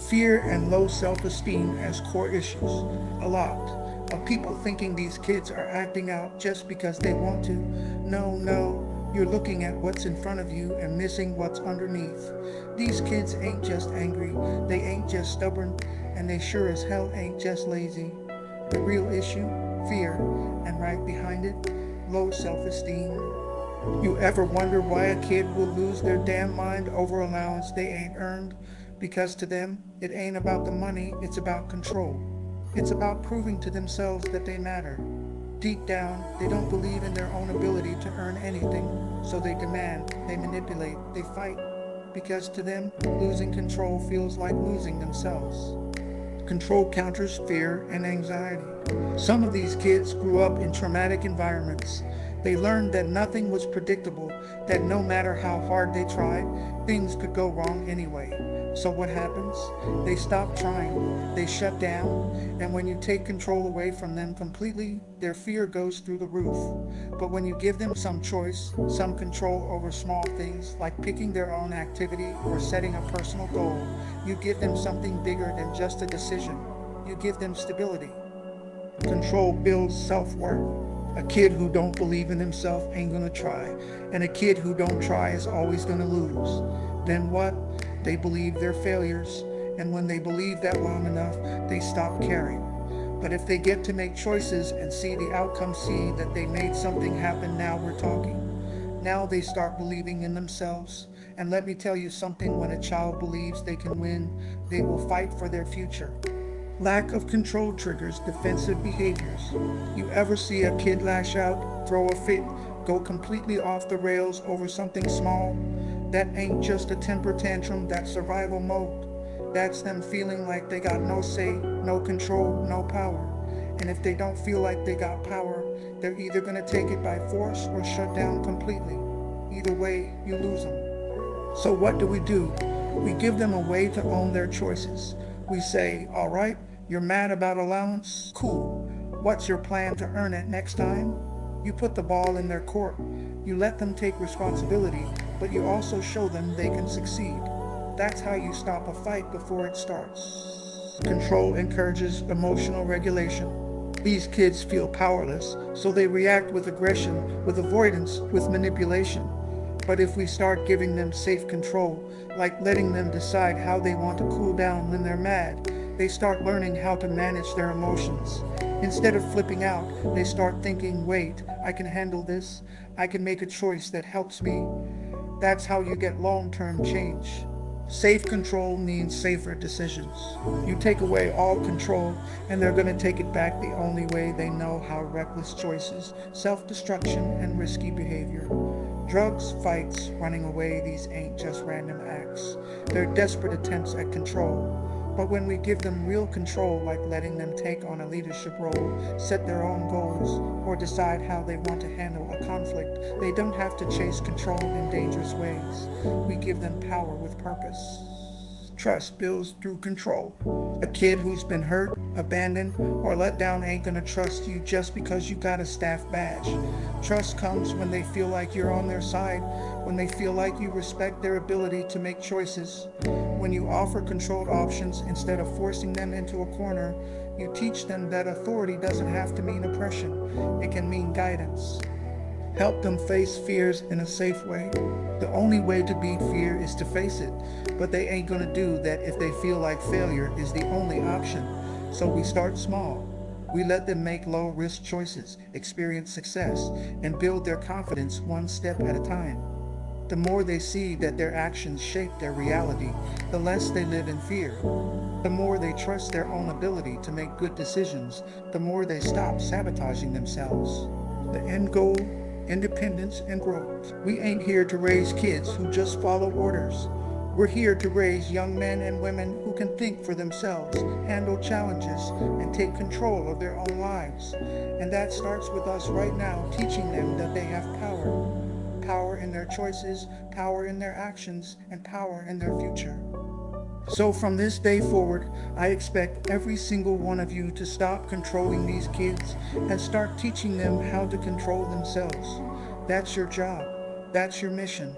Fear and low self-esteem as core issues. A lot of people thinking these kids are acting out just because they want to. No, you're looking at what's in front of you and missing what's underneath. These kids ain't just angry, they ain't just stubborn, and they sure as hell ain't just lazy. The real issue, fear, and right behind it, low self-esteem. You ever wonder why a kid will lose their damn mind over allowance they ain't earned? Because to them, it ain't about the money, it's about control. It's about proving to themselves that they matter. Deep down, they don't believe in their own ability to earn anything, so they demand, they manipulate, they fight. Because to them, losing control feels like losing themselves. Control counters fear and anxiety. Some of these kids grew up in traumatic environments. They learned that nothing was predictable, that no matter how hard they tried, things could go wrong anyway. So what happens? They stop trying, they shut down, and when you take control away from them completely, their fear goes through the roof. But when you give them some choice, some control over small things, like picking their own activity or setting a personal goal, you give them something bigger than just a decision. You give them stability. Control builds self-worth. A kid who don't believe in himself ain't gonna try, and a kid who don't try is always gonna lose. Then what? They believe they're failures, and when they believe that long enough, they stop caring. But if they get to make choices and see the outcome, see that they made something happen, now we're talking. Now they start believing in themselves. And let me tell you something, when a child believes they can win, they will fight for their future. Lack of control triggers defensive behaviors. You ever see a kid lash out, throw a fit, go completely off the rails over something small? That ain't just a temper tantrum, that's survival mode. That's them feeling like they got no say, no control, no power. And if they don't feel like they got power, they're either gonna take it by force or shut down completely. Either way, you lose them. So what do? We give them a way to own their choices. We say, all right, you're mad about allowance? Cool. What's your plan to earn it next time? You put the ball in their court. You let them take responsibility, but you also show them they can succeed. That's how you stop a fight before it starts. Control encourages emotional regulation. These kids feel powerless, so they react with aggression, with avoidance, with manipulation. But if we start giving them safe control, like letting them decide how they want to cool down when they're mad, they start learning how to manage their emotions. Instead of flipping out, they start thinking, wait, I can handle this. I can make a choice that helps me. That's how you get long-term change. Safe control means safer decisions. You take away all control, and they're going to take it back the only way they know how: reckless choices, self-destruction, and risky behavior. Drugs, fights, running away, these ain't just random acts. They're desperate attempts at control. But when we give them real control, like letting them take on a leadership role, set their own goals, or decide how they want to handle a conflict, they don't have to chase control in dangerous ways. We give them power with purpose. Trust builds through control. A kid who's been hurt, abandoned, or let down ain't gonna trust you just because you got a staff badge. Trust comes when they feel like you're on their side, when they feel like you respect their ability to make choices. When you offer controlled options instead of forcing them into a corner, you teach them that authority doesn't have to mean oppression. It can mean guidance. Help them face fears in a safe way. The only way to beat fear is to face it, but they ain't gonna do that if they feel like failure is the only option. So we start small. We let them make low-risk choices, experience success, and build their confidence one step at a time. The more they see that their actions shape their reality, the less they live in fear. The more they trust their own ability to make good decisions, the more they stop sabotaging themselves. The end goal: independence and growth. We ain't here to raise kids who just follow orders. We're here to raise young men and women who can think for themselves, handle challenges, and take control of their own lives. And that starts with us right now, teaching them that they have power. Power in their choices, power in their actions, and power in their future. So from this day forward, I expect every single one of you to stop controlling these kids and start teaching them how to control themselves. That's your job. That's your mission.